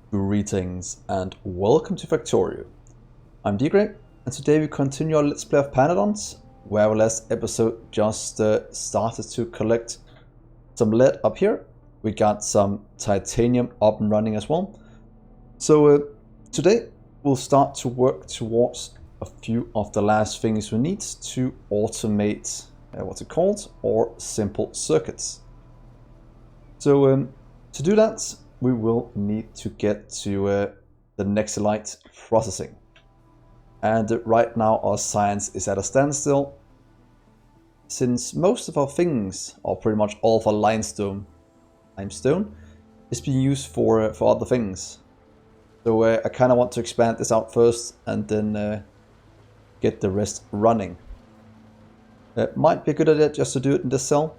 Greetings and welcome to Factorio. I'm Dgray, and today we continue our Let's Play of Pyanodons, where our last episode just started to collect some lead up here. We got some titanium up and running as well. So today we'll start to work towards a few of the last things we need to automate what's it called, or simple circuits. So to do that, we will need to get to the Nexelite processing. And right now our science is at a standstill, since most of our things, or pretty much all of our limestone is being used for other things. So I kind of want to expand this out first and then get the rest running. It might be a good idea just to do it in this cell.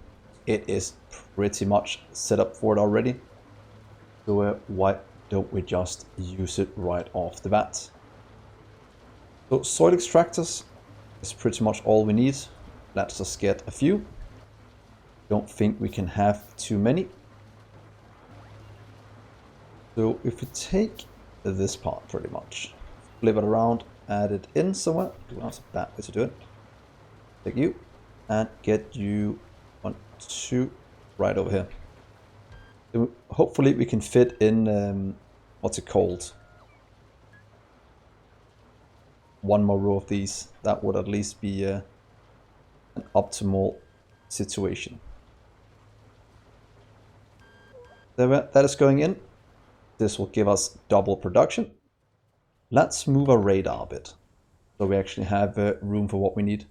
It is pretty much set up for it already. So why don't we just use it right off the bat? So soil extractors is pretty much all we need. Let's just get a few. Don't think we can have too many. So if we take this part pretty much, flip it around, add it in somewhere. That's a bad way to do it. Take you and get you 1, 2 right over here. So hopefully we can fit in, what's it called? One more row of these. That would at least be an optimal situation. There, that is going in. This will give us double production. Let's move our radar a bit, so we actually have room for what we need.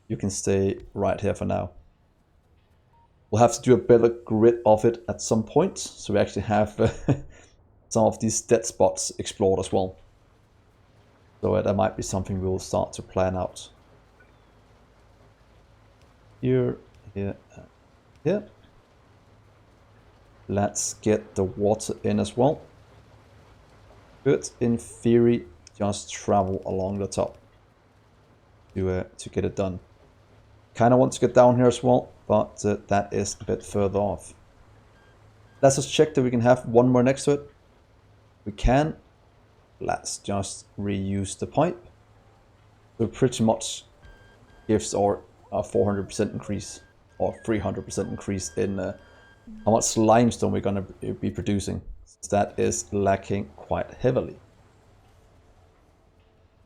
You can stay right here for now. We'll have to do a better grid of it at some point, so we actually have some of these dead spots explored as well. So that might be something we will start to plan out. Here, here, here. Let's get the water in as well. Could, in theory, just travel along the top to get it done. Kind of want to get down here as well, but that is a bit further off. Let's just check that we can have one more next to it. We can. Let's just reuse the pipe. So it pretty much gives our 400% increase, or 300% increase in how much limestone we're going to be producing. That is lacking quite heavily.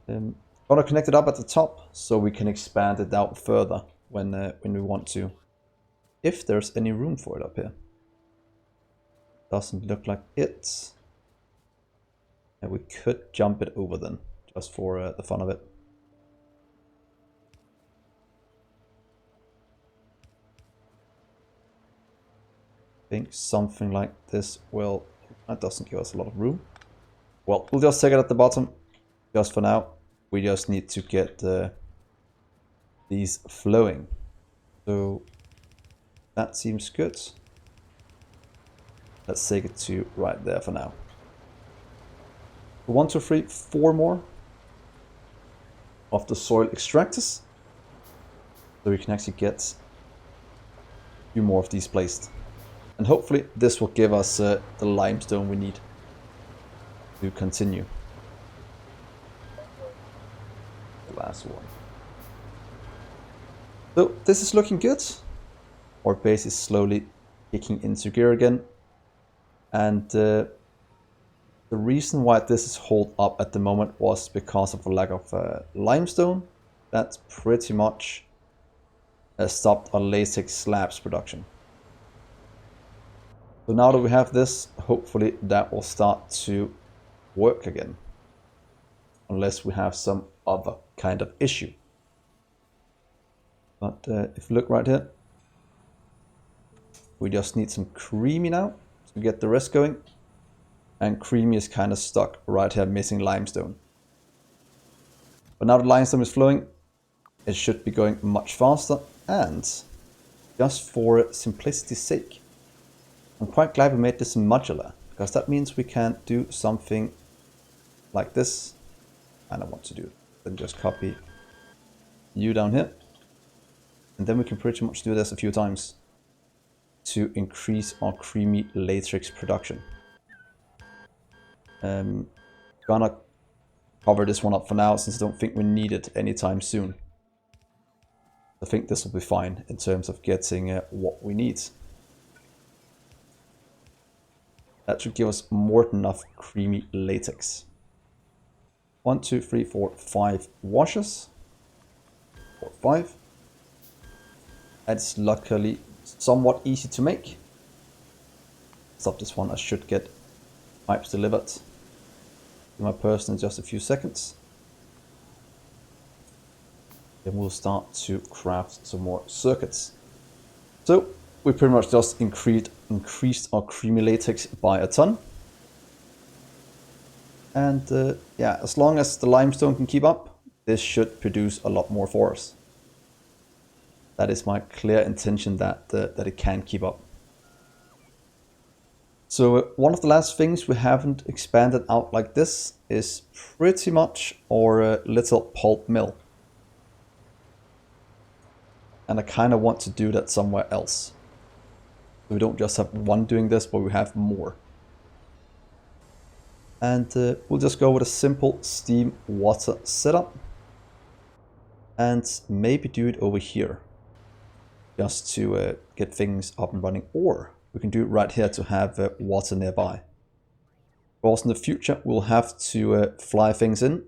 Gonna connect it up at the top so we can expand it out further when we want to, if there's any room for it up here. Doesn't look like it. And we could jump it over then, just for the fun of it. I think something like this will... That doesn't give us a lot of room. Well, we'll just take it at the bottom, just for now. We just need to get these flowing. So that seems good. Let's take it to right there for now. 1, 2, 3, 4 more of the soil extractors. So we can actually get a few more of these placed. And hopefully this will give us the limestone we need to continue. The last one. So this is looking good. Our base is slowly kicking into gear again. And the reason why this is holed up at the moment was because of a lack of limestone. That's pretty much stopped our latex slabs production. So now that we have this, hopefully that will start to work again. Unless we have some other kind of issue. But if you look right here, we just need some creamy now to get the rest going. And creamy is kind of stuck right here, missing limestone. But now the limestone is flowing, it should be going much faster. And just for simplicity's sake, I'm quite glad we made this modular, because that means we can do something like this. And I want to do it. Then just copy you down here. And then we can pretty much do this a few times to increase our creamy latex production. Gonna cover this one up for now since I don't think we need it anytime soon. I think this will be fine in terms of getting what we need. That should give us more than enough creamy latex. 1, 2, 3, 4, 5 washes. 4, 5. That's luckily somewhat easy to make. Stop this one, I should get pipes delivered to my person in just a few seconds. Then we'll start to craft some more circuits. So we pretty much just increased our creamy latex by a ton. And yeah, as long as the limestone can keep up, this should produce a lot more for us. That is my clear intention, that it can keep up. So one of the last things we haven't expanded out like this is pretty much our little pulp mill. And I kind of want to do that somewhere else. We don't just have one doing this, but we have more. And we'll just go with a simple steam water setup. And maybe do it over here. Just to get things up and running. Or we can do it right here to have water nearby. Of course, in the future, we'll have to fly things in.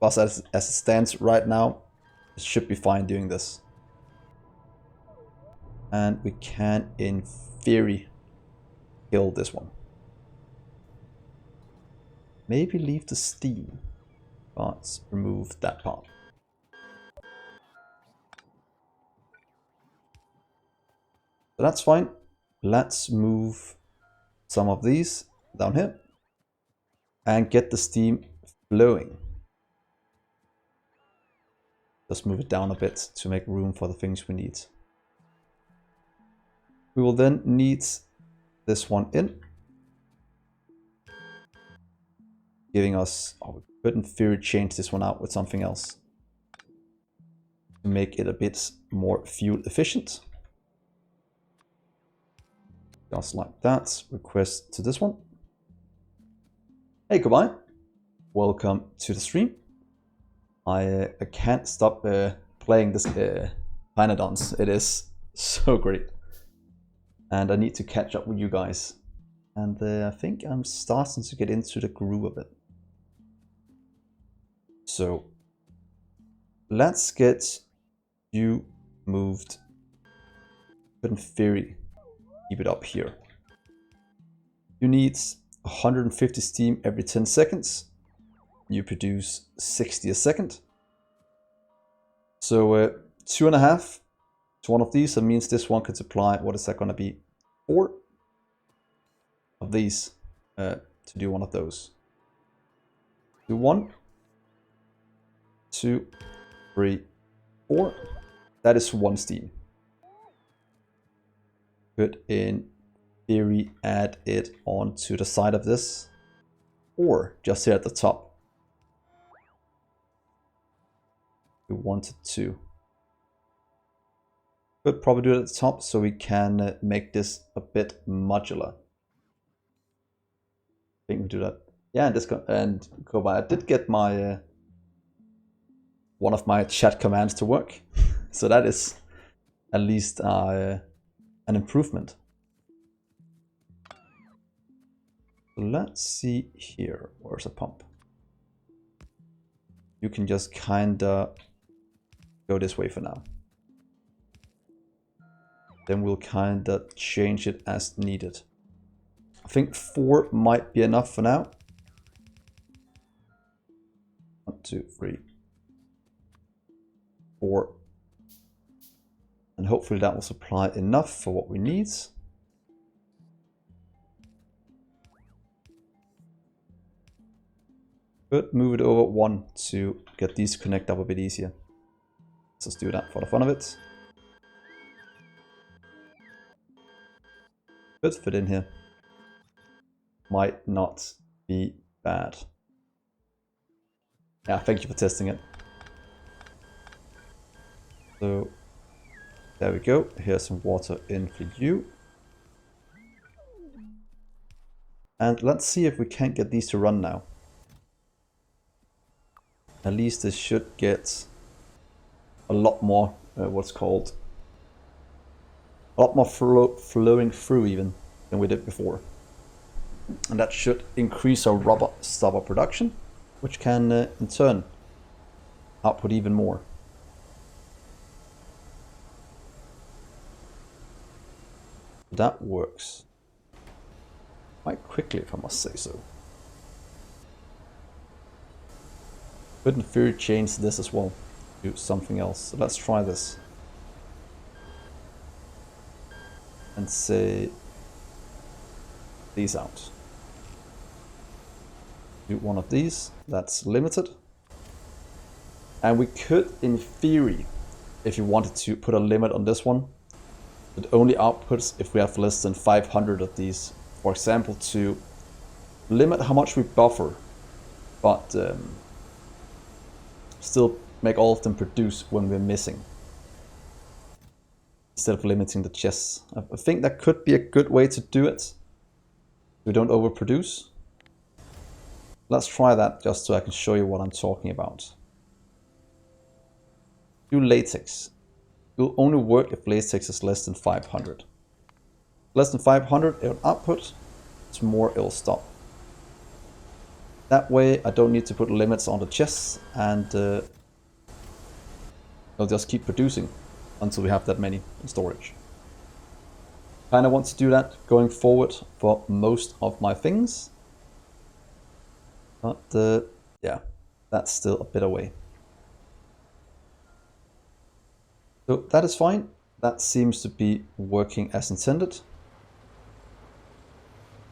But as it stands right now, it should be fine doing this. And we can, in theory, kill this one. Maybe leave the steam, but remove that part. So that's fine. Let's move some of these down here and get the steam flowing. Just move it down a bit to make room for the things we need. We will then need this one in, giving us, oh, we could in theory change this one out with something else to make it a bit more fuel efficient. Just like that. Request to this one. Hey, goodbye. Welcome to the stream. I can't stop playing this Pyanodons. It is so great. And I need to catch up with you guys. And I think I'm starting to get into the groove of it. So let's get you moved. But in theory, keep it up here. You need 150 steam every 10 seconds. You produce 60 a second. So 2.5 to one of these. That means this one could supply, what is that going to be? 4 of these to do one of those. Do 1, 2, 3, 4. That is 1 steam. Could in theory add it onto the side of this, or just here at the top. We wanted to. Could probably do it at the top so we can make this a bit modular. I think we do that. Yeah, and go by. I did get my one of my chat commands to work, so that is at least an improvement. So let's see here. Where's a pump? You can just kinda go this way for now. Then we'll kinda change it as needed. I think 4 might be enough for now. 1, 2, 3, 4. And hopefully that will supply enough for what we need. But move it over 1 to get these to connect up a bit easier. Let's just do that for the fun of it. Could fit in here. Might not be bad. Yeah, thank you for testing it. So there we go. Here's some water in for you. And let's see if we can't get these to run now. At least this should get a lot more, what's called, a lot more flowing through even than we did before. And that should increase our rubber stubber production, which can in turn output even more. That works quite quickly, if I must say so. Could in theory change this as well, do something else. So let's try this. And say these out. Do one of these, that's limited. And we could, in theory, if you wanted to put a limit on this one, it only outputs if we have less than 500 of these. For example, to limit how much we buffer, but still make all of them produce when we're missing, instead of limiting the chests. I think that could be a good way to do it. We don't overproduce. Let's try that just so I can show you what I'm talking about. Do latex. It will only work if latex is less than 500. Less than 500 it'll output, it's more it'll stop. That way I don't need to put limits on the chests, and it'll just keep producing until we have that many in storage. Kinda want to do that going forward for most of my things. But yeah, that's still a bit away. So that is fine. That seems to be working as intended.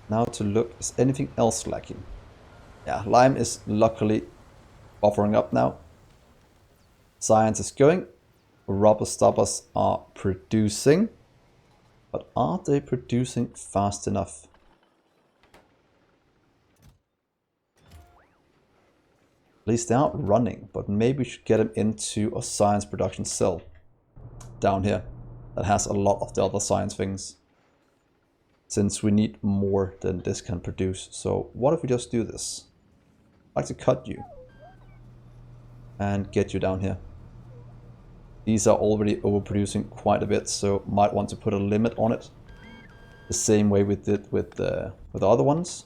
Now to look, is anything else lacking? Yeah, lime is luckily buffering up now. Science is going. Rubber stubbers are producing. But are they producing fast enough? At least they aren't running, but maybe we should get them into a science production cell down here that has a lot of the other science things, since we need more than this can produce. So what if we just do this? I'd like to cut you and get you down here. These are already overproducing quite a bit, so might want to put a limit on it, the same way we did with the other ones.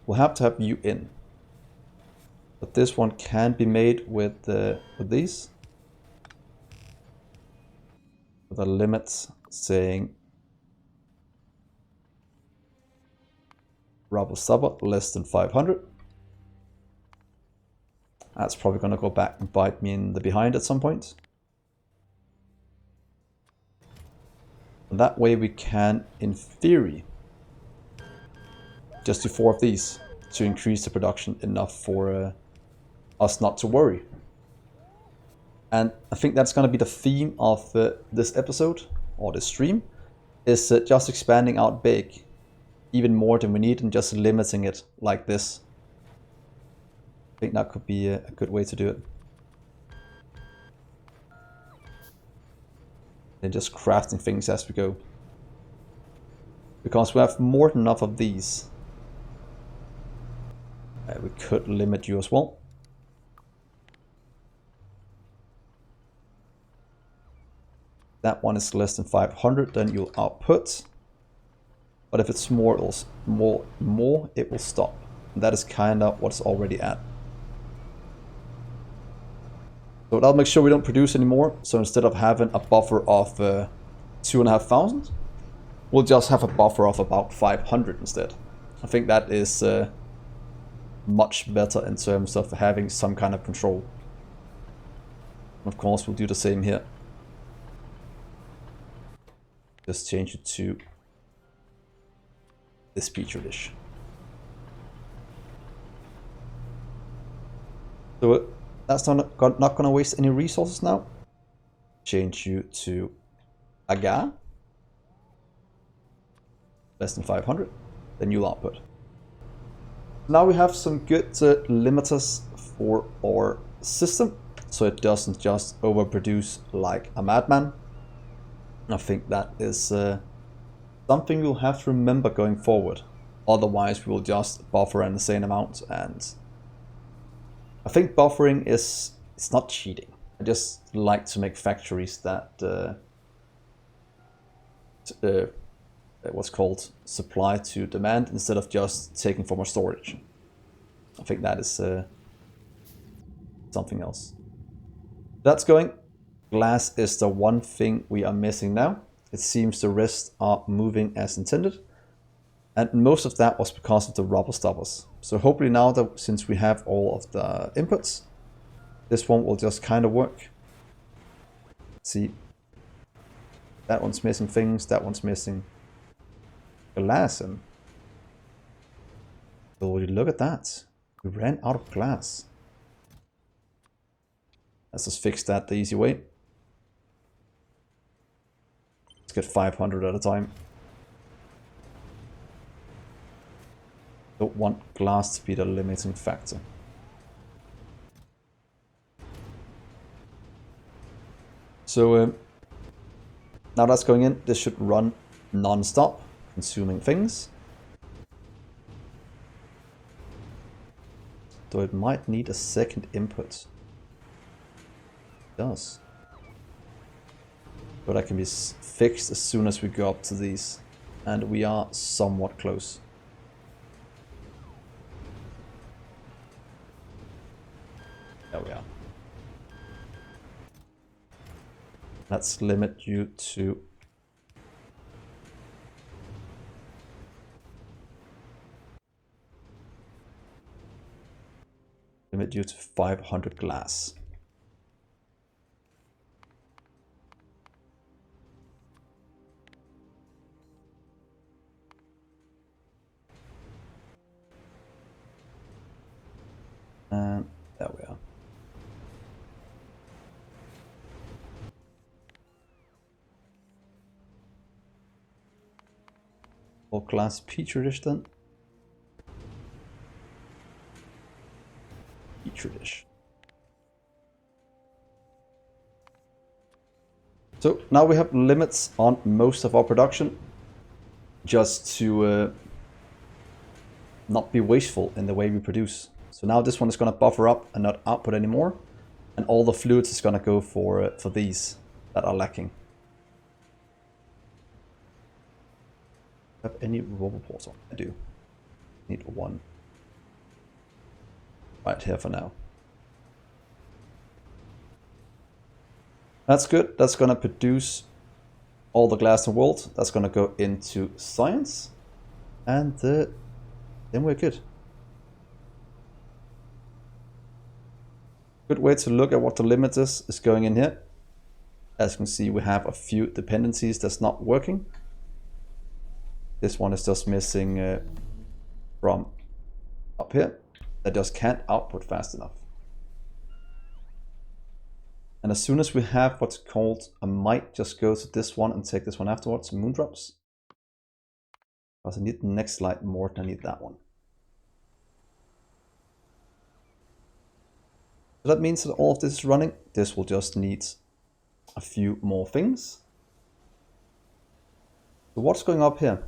We'll have to have you in, but this one can be made with these, with a limit saying rubber stubber less than 500. That's probably going to go back and bite me in the behind at some point. And that way we can, in theory, just do 4 of these to increase the production enough for us not to worry. And I think that's going to be the theme of this episode, or this stream, is just expanding out big, even more than we need, and just limiting it like this. I think that could be a good way to do it. And just crafting things as we go. Because we have more than enough of these. We could limit you as well. That one is less than 500, then you'll output. But if it's more, it will stop. And that is kind of what's already at. So that'll make sure we don't produce anymore. So instead of having a buffer of 2,500, we'll just have a buffer of about 500 instead. I think that is much better in terms of having some kind of control. Of course, we'll do the same here. Just change it to this petri dish. So that's not going to waste any resources now. Change you to agar. Less than 500. Then you'll output. Now we have some good limiters for our system, so it doesn't just overproduce like a madman. I think that is something we'll have to remember going forward. Otherwise, we will just buffer an insane amount, and I think buffering it's not cheating. I just like to make factories that what's called supply to demand instead of just taking for more storage. I think that is something else. That's going. Glass is the one thing we are missing now. It seems the rest are moving as intended. And most of that was because of the rubber stoppers. So hopefully now that since we have all of the inputs, this one will just kind of work. See, that one's missing things, that one's missing glass. And oh, look at that. We ran out of glass. Let's just fix that the easy way. Let's get 500 at a time. Don't want glass to be the limiting factor. So now that's going in, this should run non-stop, consuming things. Though it might need a second input. It does. But that can be fixed as soon as we go up to these. And we are somewhat close. There we are. Let's limit you to limit you to 500 glass. And there we are. Or glass petri dish then. Petri dish. So now we have limits on most of our production, just to not be wasteful in the way we produce. So now this one is going to buffer up and not output anymore, and all the fluids is going to go for these that are lacking. Have any rubber ports on? I do. Need one. Right here for now. That's good. That's going to produce all the glass in the world. That's going to go into science. And then we're good. Good way to look at what the limit is going in here. As you can see, we have a few dependencies that's not working. This one is just missing from up here. That just can't output fast enough. And as soon as we have what's called, I might just go to this one and take this one afterwards, moondrops. Because I need the next slide more than I need that one. So that means that all of this is running. This will just need a few more things. So what's going up here?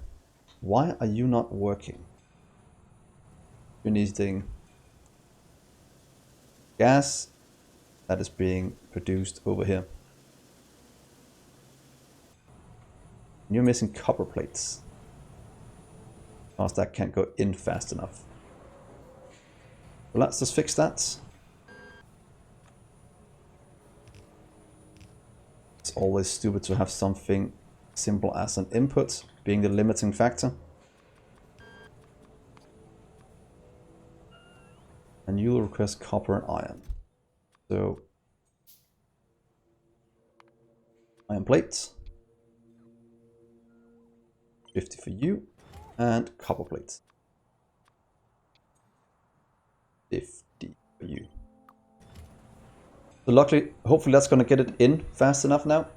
Why are you not working? You're needing gas that is being produced over here. You're missing copper plates. Because that can't go in fast enough. So let's just fix that. It's always stupid to have something simple as an input being the limiting factor. And you'll request copper and iron. So iron plates, 50 for you, and copper plates, 50 for you. So luckily, hopefully that's going to get it in fast enough now.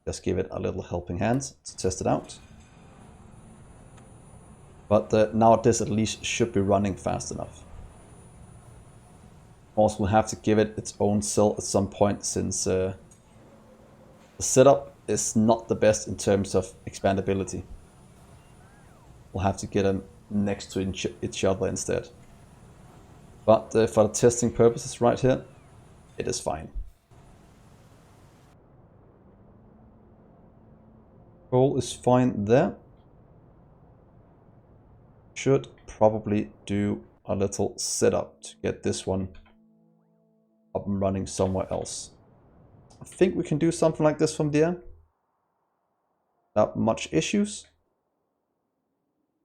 Just give it a little helping hand to test it out. But now this at least should be running fast enough. Of course, we'll have to give it its own cell at some point, since the setup is not the best in terms of expandability. We'll have to get them next to each other instead. But for the testing purposes right here, it is fine. Coal is fine there. Should probably do a little setup to get this one up and running somewhere else. I think we can do something like this from there. Not much issues.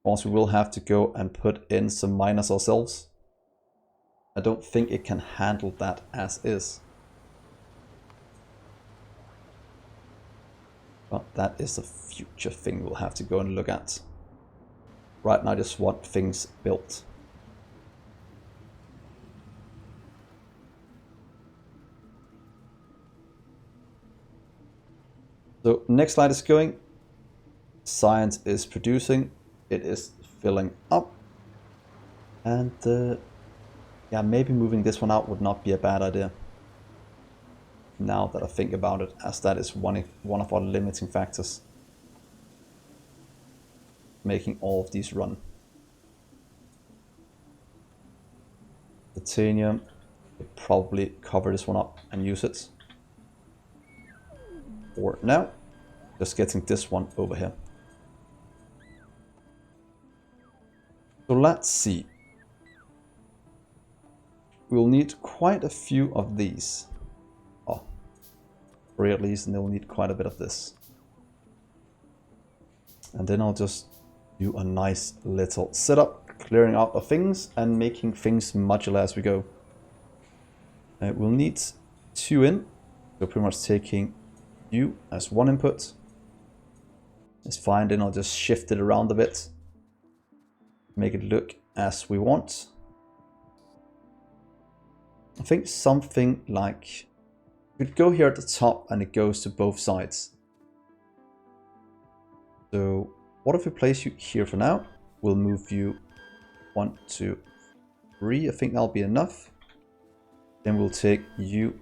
Also, we will have to go and put in some miners ourselves. I don't think it can handle that as is. But that is a future thing we'll have to go and look at. Right now I just want things built. So next slide is going. Science is producing. It is filling up. And yeah, maybe moving this one out would not be a bad idea. Now that I think about it, as that is one of our limiting factors. Making all of these run. Titanium, we'll probably cover this one up and use it. For now, just getting this one over here. So let's see. We'll need quite a few of these. Oh, 3 at least, and they'll need quite a bit of this. And then I'll just do a nice little setup, clearing out the things and making things modular as we go. We'll need 2 in, so pretty much taking you as 1 input. It's fine, then I'll just shift it around a bit. Make it look as we want. I think something like, you could go here at the top and it goes to both sides. So what if we place you here for now? We'll move you 1, 2, 3. I think that'll be enough. Then we'll take you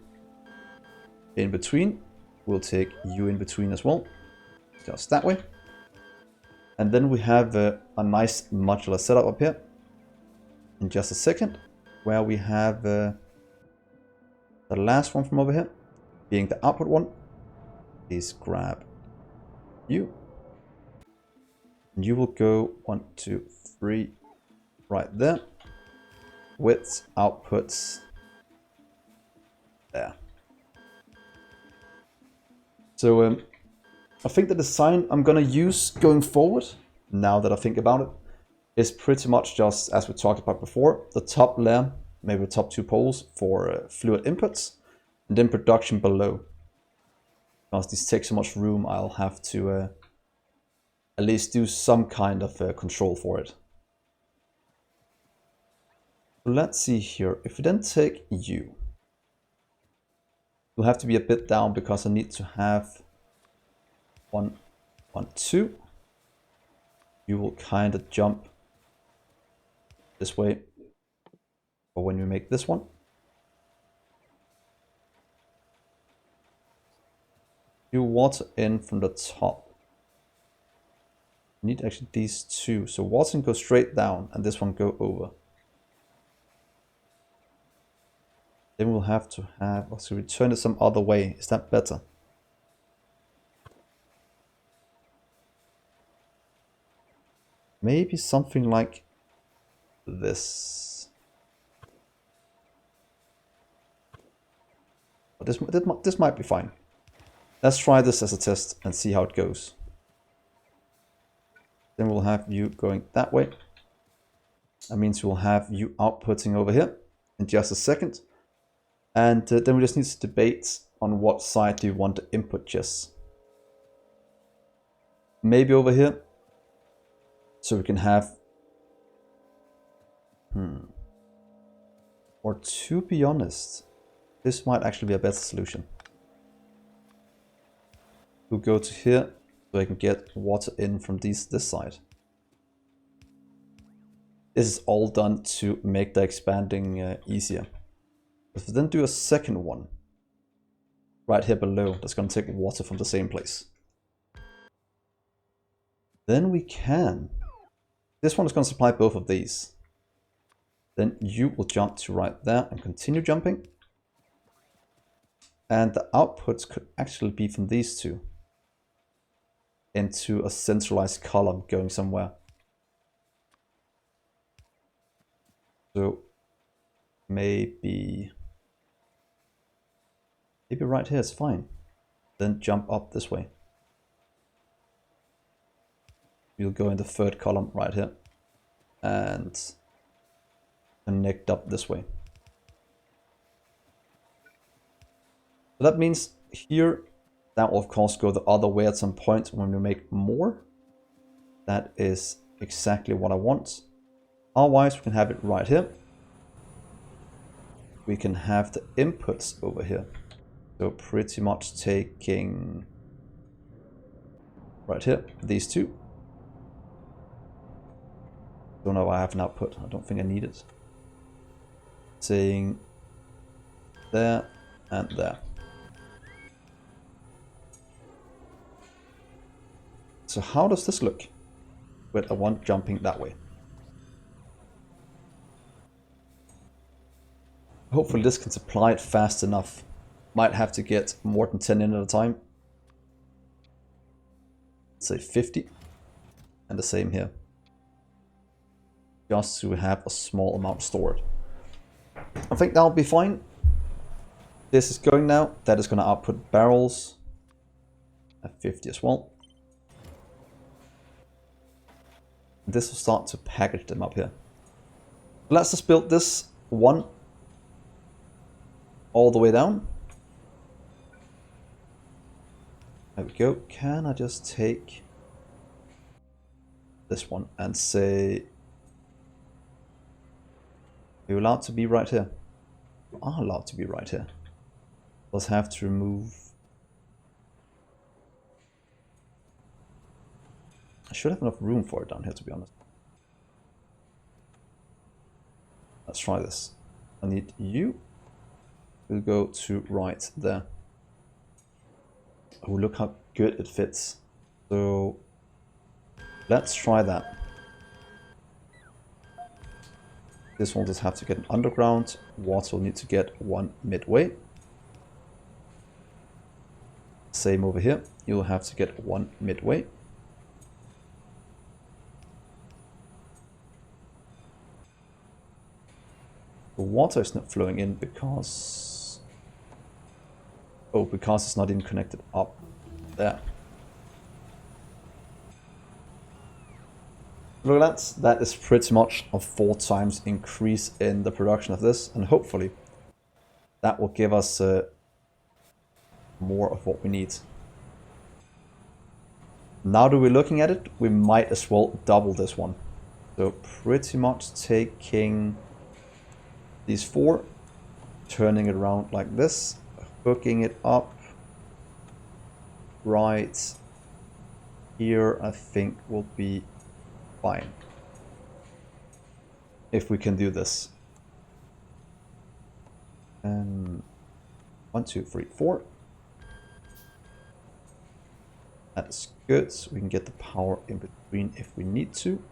in between. We'll take you in between as well. Just that way. And then we have a nice modular setup up here. In just a second. Where we have the last one from over here. Being the output one. Please grab you. And you will go 1, 2, 3 right there. With outputs there. So I think the design I'm gonna use going forward, now that I think about it, is pretty much just as we talked about before. The top layer, maybe the top 2 poles for fluid inputs, and then production below. Because these take so much room, I'll have to at least do some kind of control for it. So let's see here. If we then take you, we'll have to be a bit down because I need to have 1, 1, 2. You will kind of jump this way for when we make this one. You water in from the top. Need actually these 2. So water can go straight down and this one go over. Then we'll have to have, so we turn it some other way. Is that better? Maybe something like this. But this might be fine. Let's try this as a test and see how it goes. Then we'll have you going that way. That means we'll have you outputting over here in just a second. And then we just need to debate on what side do you want to input just. Maybe over here. So we can have... Or to be honest, this might actually be a better solution. We'll go to here so I can get water in from this side. This is all done to make the expanding easier. If we then do a second one, right here below that's going to take water from the same place. Then we can. This one is going to supply both of these. Then you will jump to right there and continue jumping. And the outputs could actually be from these two into a centralized column going somewhere. So maybe right here is fine. Then jump up this way. You'll go in the third column right here and connect up this way. So that means here, that will of course go the other way at some point when we make more. That is exactly what I want. Otherwise, we can have it right here. We can have the inputs over here. So pretty much taking right here, these two. Don't know why I have an output. I don't think I need it. Saying there and there. So how does this look with a one jumping that way? Hopefully this can supply it fast enough. Might have to get more than 10 in at a time. Say 50. And the same here. Just to have a small amount stored. I think that'll be fine. This is going now. That is going to output barrels at 50 as well. This will start to package them up here. Let's just build this one all the way down. There we go. Can I just take this one and say, you're allowed to be right here. You are allowed to be right here. Let's have to remove. I should have enough room for it down here, to be honest. Let's try this. I need you. We'll go to right there. Oh, look how good it fits. So let's try that. This one just have to get an underground. Water will need to get one midway. Same over here. You'll have to get one midway. The water is not flowing in because... oh, because it's not even connected up there. Look at that. That is pretty much a 4 times increase in the production of this. And hopefully that will give us more of what we need. Now that we're looking at it, we might as well double this one. So pretty much taking these 4, turning it around like this, hooking it up right here, I think will be fine. If we can do this. 1, 2, 3, 4. That is good. So we can get the power in between if we need to.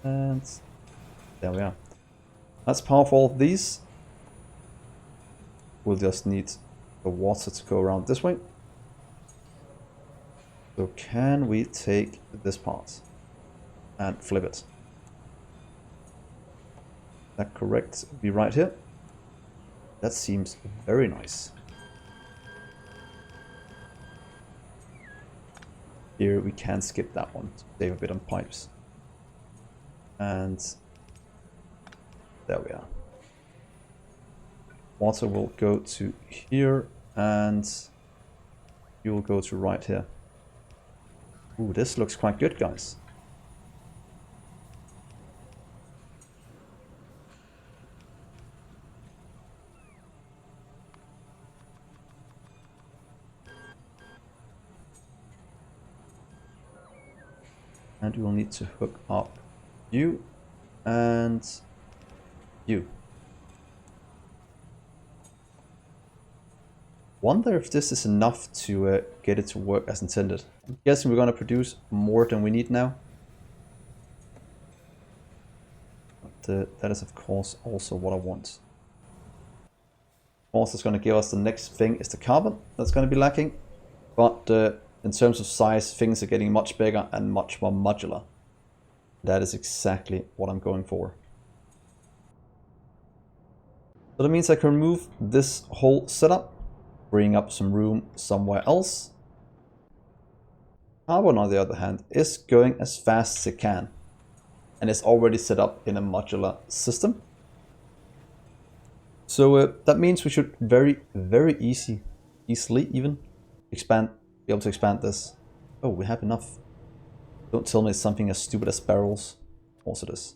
And there we are. That's power for all of these. We'll just need the water to go around this way. So can we take this part and flip it? Is that correct? Be right here. That seems very nice. Here we can skip that one to save a bit on pipes. And there we are. Water will go to here and you will go to right here. Ooh, this looks quite good, guys. And we will need to hook up you and you. Wonder if this is enough to get it to work as intended. I'm guessing we're going to produce more than we need now. But that is of course also what I want. Of course, it's going to give us the next thing is the carbon that's going to be lacking. But in terms of size, things are getting much bigger and much more modular. That is exactly what I'm going for. So that means I can remove this whole setup, freeing up some room somewhere else. Carbon, on the other hand, is going as fast as it can, and it's already set up in a modular system. So that means we should very easily even be able to expand this. Oh, we have enough. Don't tell me it's something as stupid as barrels. Of course it is.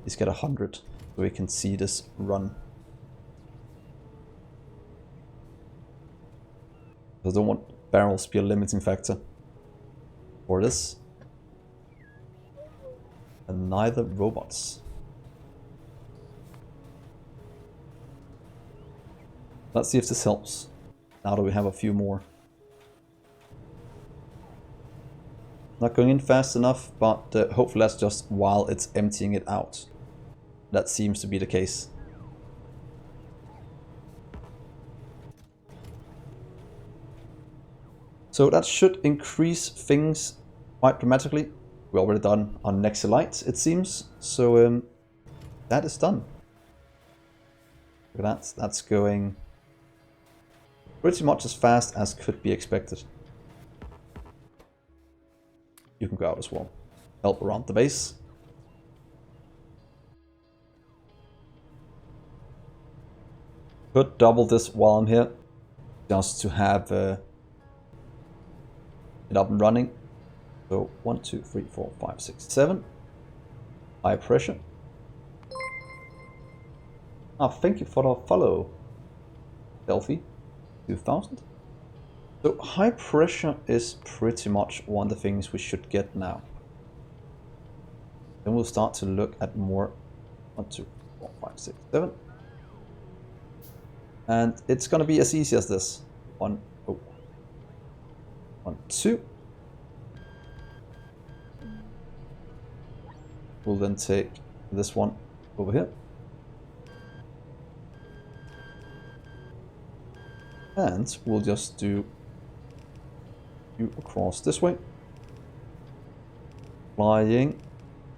Let's get 100 so we can see this run. I don't want barrels to be a limiting factor for this. And neither robots. Let's see if this helps. Now that we have a few more. Not going in fast enough, but hopefully that's just while it's emptying it out. That seems to be the case. So that should increase things quite dramatically. We've already done our Nexilite, it seems. So that is done. Look at that. That's going pretty much as fast as could be expected. You can go out as well. Help around the base. Could double this while I'm here, just to have it up and running. So 1, 2, 3, 4, 5, 6, 7. High pressure. Ah, thank you for the follow, Delphi 2000. So high pressure is pretty much one of the things we should get now. Then we'll start to look at more. 1, 2, 4, 5, 6, 7. And it's going to be as easy as this. 1, 2. We'll then take this one over here. And we'll just do you across this way. Flying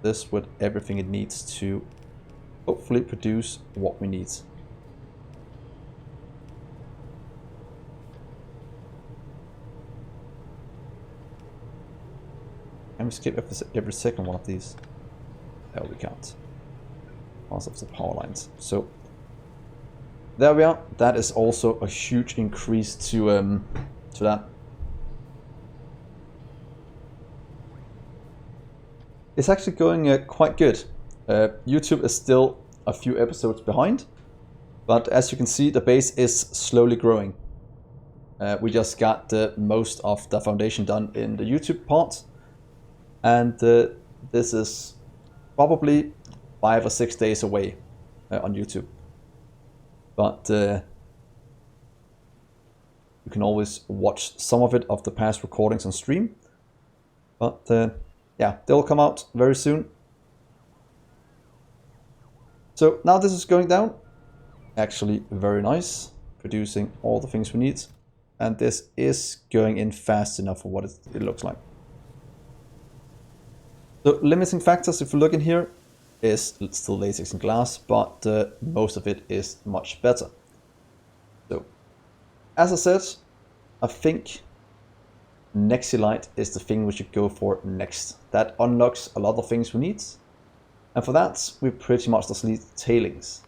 this with everything it needs to hopefully produce what we need. Can we skip every second one of these? No, we can't. Because of the power lines. So there we are. That is also a huge increase to that. It's actually going quite good. YouTube is still a few episodes behind, but as you can see, the base is slowly growing. We just got most of the foundation done in the YouTube part, and this is probably 5 or 6 days away on YouTube. But you can always watch some of it of the past recordings on stream. But yeah, they'll come out very soon. So now this is going down. Actually very nice. Producing all the things we need. And this is going in fast enough for what it looks like. So limiting factors, if you look in here, is still latex and glass, but most of it is much better. So, as I said, I think Nexilite is the thing we should go for next. That unlocks a lot of things we need. And for that, we pretty much just need tailings.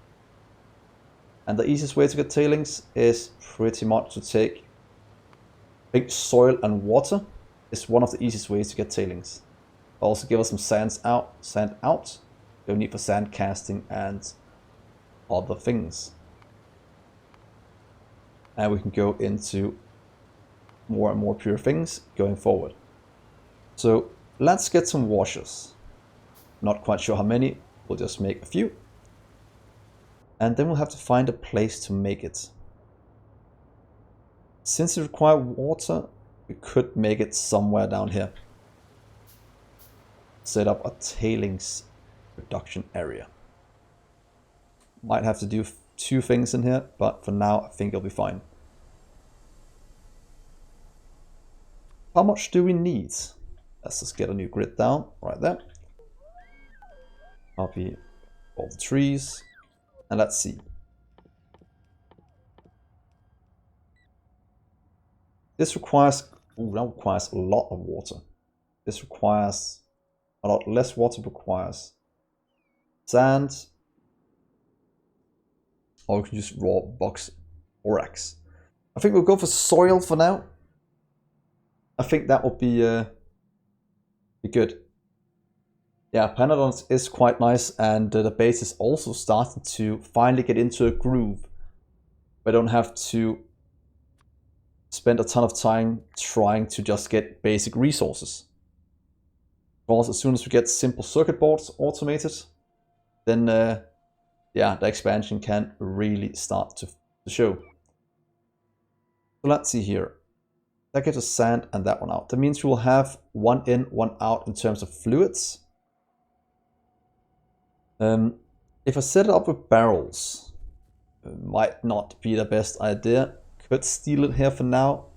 And the easiest way to get tailings is pretty much to take, I think soil and water is one of the easiest ways to get tailings. Also give us some sand out. No need for sand casting and other things. And we can go into more and more pure things going forward. So let's get some washers. Not quite sure how many, we'll just make a few. And then we'll have to find a place to make it. Since it requires water, we could make it somewhere down here. Set up a tailings production area. Might have to do 2 things in here, but for now I think it'll be fine. How much do we need? Let's just get a new grid down right there. Copy all the trees, and let's see. This requires, that requires a lot of water. This requires a lot less water, requires sand, or we can use raw box borax. I think we'll go for soil for now. I think that will be good. Yeah, Pyanodon is quite nice, and the base is also starting to finally get into a groove. We don't have to spend a ton of time trying to just get basic resources. Because as soon as we get simple circuit boards automated, then yeah, the expansion can really start to show. So let's see here. That gives us sand and that one out. That means we will have 1 in, 1 out in terms of fluids. If I set it up with barrels, it might not be the best idea. Could steal it here for now.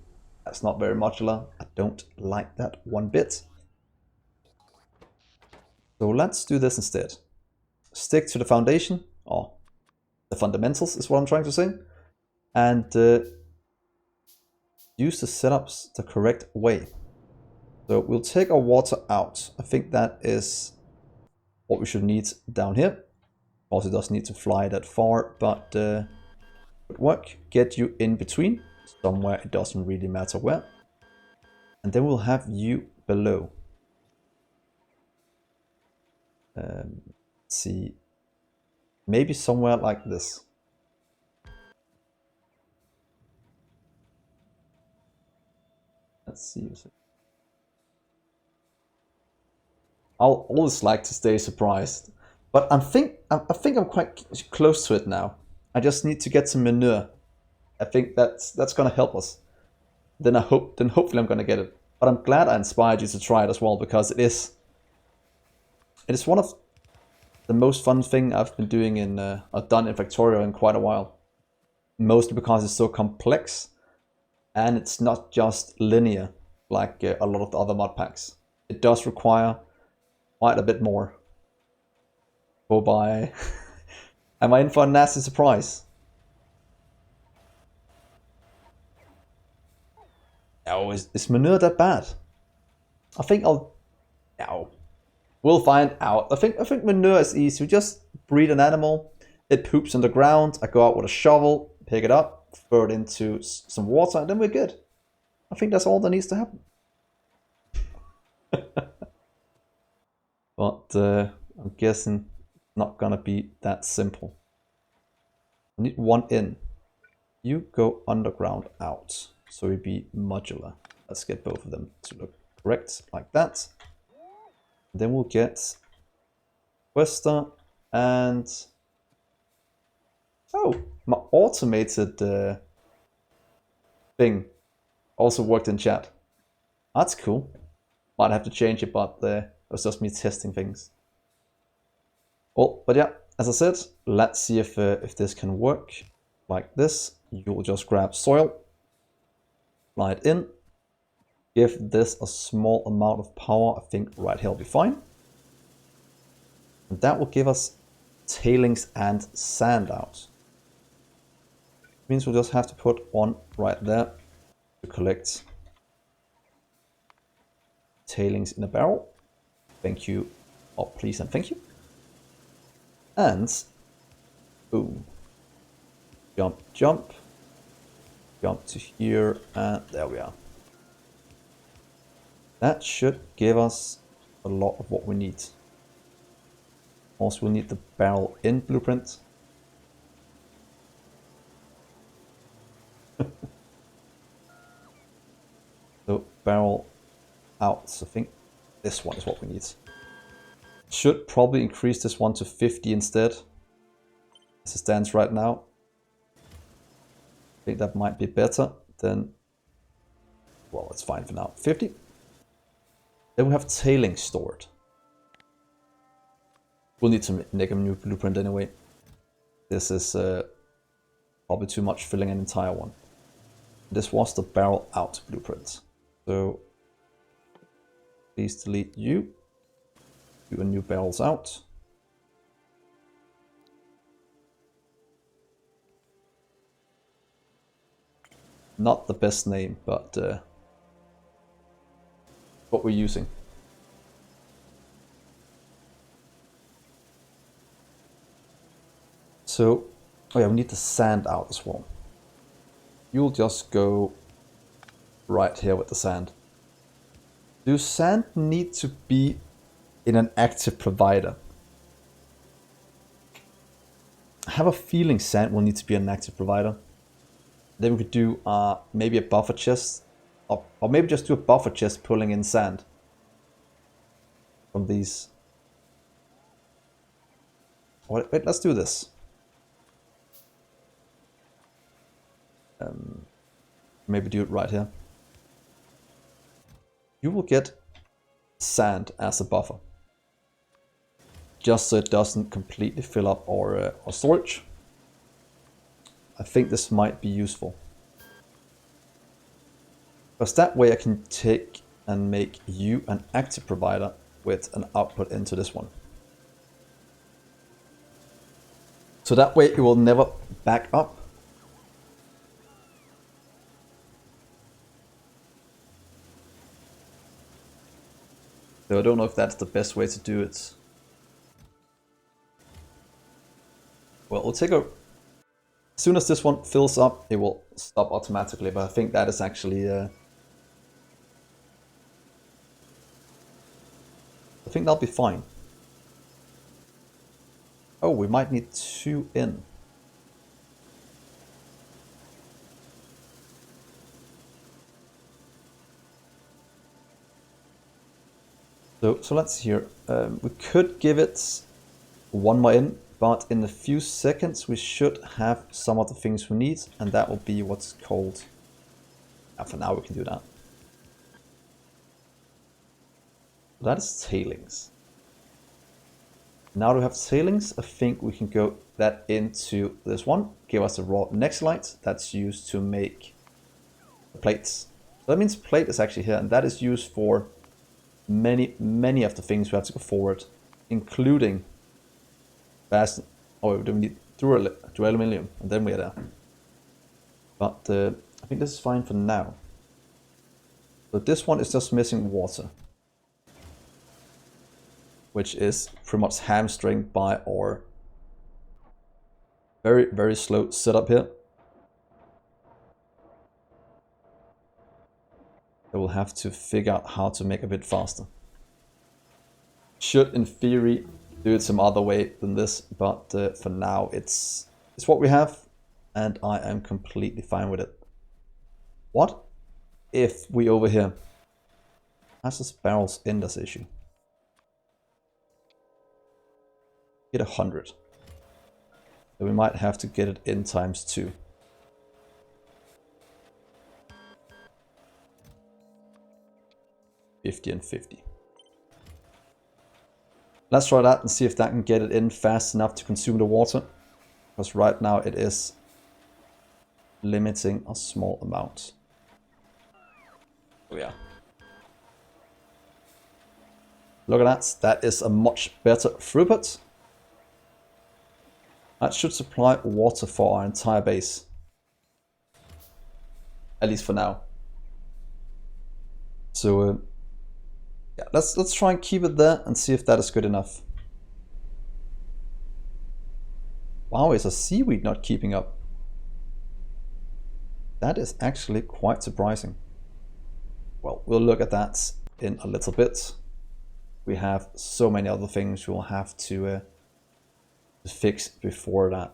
That's not very modular. I don't like that one bit. So let's do this instead. Stick to the foundation, or the fundamentals is what I'm trying to say, and use the setups the correct way. So we'll take our water out. I think that is what we should need down here. Also, it doesn't need to fly that far, but would work. Get you in between, somewhere, it doesn't really matter where. And then we'll have you below. Let's see, maybe somewhere like this. Let's see. I'll always like to stay surprised, but I think I'm quite close to it now. I just need to get some manure. I think that's gonna help us. Then hopefully I'm gonna get it. But I'm glad I inspired you to try it as well, because it is one of the most fun thing I've been doing I've done in Factorio in quite a while. Mostly because it's so complex, and it's not just linear like a lot of the other mod packs. It does require quite a bit more. Oh, bye. Am I in for a nasty surprise? Oh, is manure that bad? I think I'll... No. We'll find out. I think manure is easy. We just breed an animal, it poops on the ground, I go out with a shovel, pick it up, throw it into some water, and then we're good. I think that's all that needs to happen. But I'm guessing it's not gonna be that simple. I need 1 in. You go underground out, so we be modular. Let's get both of them to look correct, like that. Then we'll get Questa and... Oh, my automated thing also worked in chat. That's cool. Might have to change it, but it was just me testing things. Well, but yeah, as I said, let's see if this can work like this. You'll just grab soil, slide in, give this a small amount of power. I think right here will be fine. And that will give us tailings and sand out. Means we'll just have to put 1 right there to collect tailings in a barrel. Thank you. Oh, please and thank you. And boom. Jump, jump. Jump to here, and there we are. That should give us a lot of what we need. Also, we'll need the barrel in blueprint. barrel out. So I think this one is what we need. Should probably increase this one to 50 instead, as it stands right now. I think that might be better than, well, it's fine for now. 50. Then we have tailings stored. We'll need to make a new blueprint anyway. This is probably too much filling an entire one. This was the barrel out blueprint. So please delete you. Do a new barrels out. Not the best name, but what we're using. So, oh yeah, we need the sand out as well. You'll just go right here with the sand. Do sand need to be in an active provider? I have a feeling sand will need to be an active provider. Then we could do maybe a buffer chest, or maybe just do a buffer chest pulling in sand from these. Wait, let's do this. Maybe do it right here. You will get sand as a buffer, just so it doesn't completely fill up our storage. I think this might be useful, because that way I can take and make you an active provider with an output into this one. So that way it will never back up. So I don't know if that's the best way to do it. Well, we'll take a... As soon as this one fills up, it will stop automatically, but I think that is actually... I think that'll be fine. Oh, we might need 2 in. So let's see here. We could give it 1 more in, but in a few seconds we should have some of the things we need, and that will be what's called... for now we can do that. That is tailings. Now that we have tailings, I think we can go that into this one, give us a raw nexelite that's used to make the plates. So that means plate is actually here, and that is used for many of the things we have to go forward, including fast. Oh, we need aluminium, and then we're there. But I think this is fine for now. So this one is just missing water, which is pretty much hamstringed by our very slow setup here. I will have to figure out how to make a bit faster. Should in theory do it some other way than this, but for now it's what we have, and I am completely fine with it. What if we over here has this barrels in this issue? Get 100. So we might have to get it in times 2. And 50. Let's try that and see if that can get it in fast enough to consume the water, because right now it is limiting a small amount. Oh yeah. Look at that. That is a much better throughput. That should supply water for our entire base, at least for now. So yeah, let's try and keep it there and see if that is good enough. Wow, is a seaweed not keeping up? That is actually quite surprising. Well, we'll look at that in a little bit. We have so many other things we'll have to fix before that.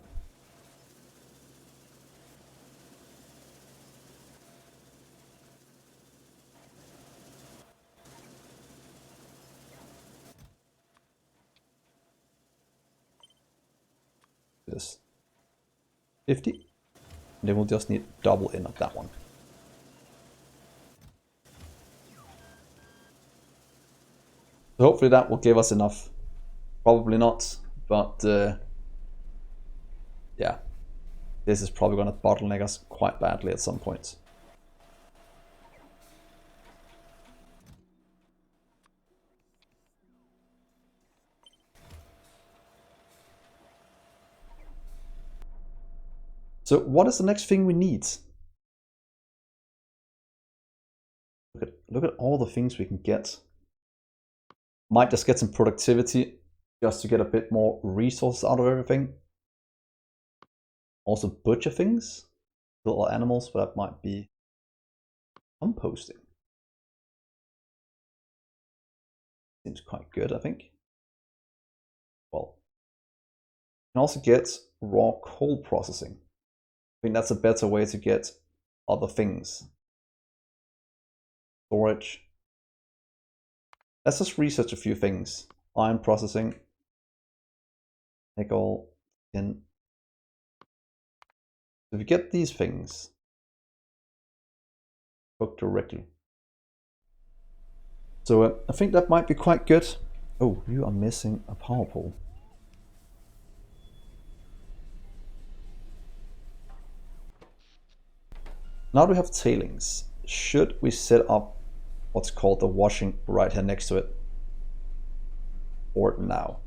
50. And then we'll just need double in of that one. So hopefully that will give us enough. Probably not, but yeah. This is probably going to bottleneck us quite badly at some point. So what is the next thing we need? Look at all the things we can get. Might just get some productivity just to get a bit more resources out of everything. Also butcher things, little animals, but that might be composting. Seems quite good, I think. Well, you can also get raw coal processing. I think that's a better way to get other things. Storage. Let's just research a few things. Iron processing. Nickel. Tin. If you get these things, cook directly. So I think that might be quite good. Oh, you are missing a power pole. Now we have tailings. Should we set up what's called the washing right here next to it? Or now?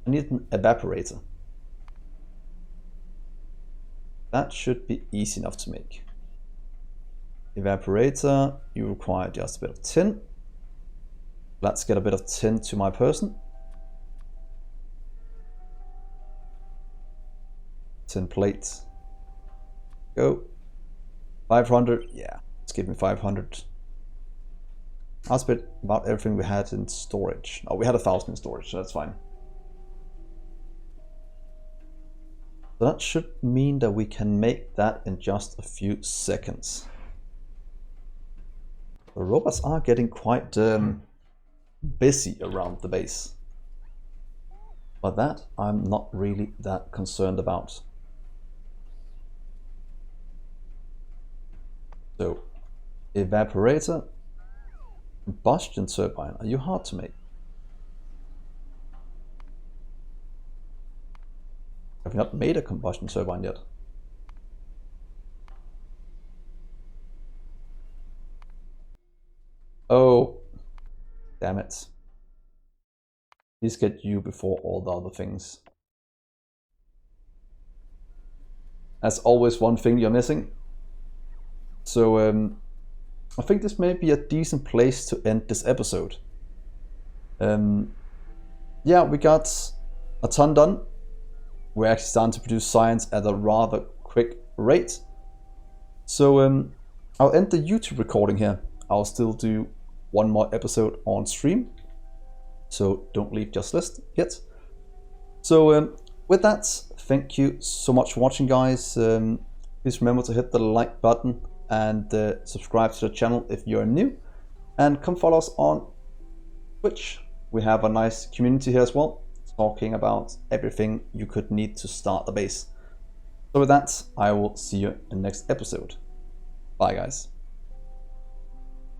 I need an evaporator. That should be easy enough to make. Evaporator, you require just a bit of tin. Let's get a bit of tin to my person. Tin plate. Go. 500, yeah, let's give me 500. That's a bit about everything we had in storage. Oh, we had 1,000 in storage, so that's fine. So that should mean that we can make that in just a few seconds. The robots are getting quite busy around the base. But that I'm not really that concerned about. So, evaporator, combustion turbine, are you hard to make? Have you not made a combustion turbine yet? Oh, damn it. Please get you before all the other things. As always, one thing you're missing. So I think this may be a decent place to end this episode. Yeah, we got a ton done. We're actually starting to produce science at a rather quick rate. So I'll end the YouTube recording here. I'll still do one more episode on stream. So don't leave just yet. So with that, thank you so much for watching, guys. Please remember to hit the like button and subscribe to the channel if you're new. And come follow us on Twitch. We have a nice community here as well, talking about everything you could need to start the base. So with that, I will see you in the next episode. Bye, guys.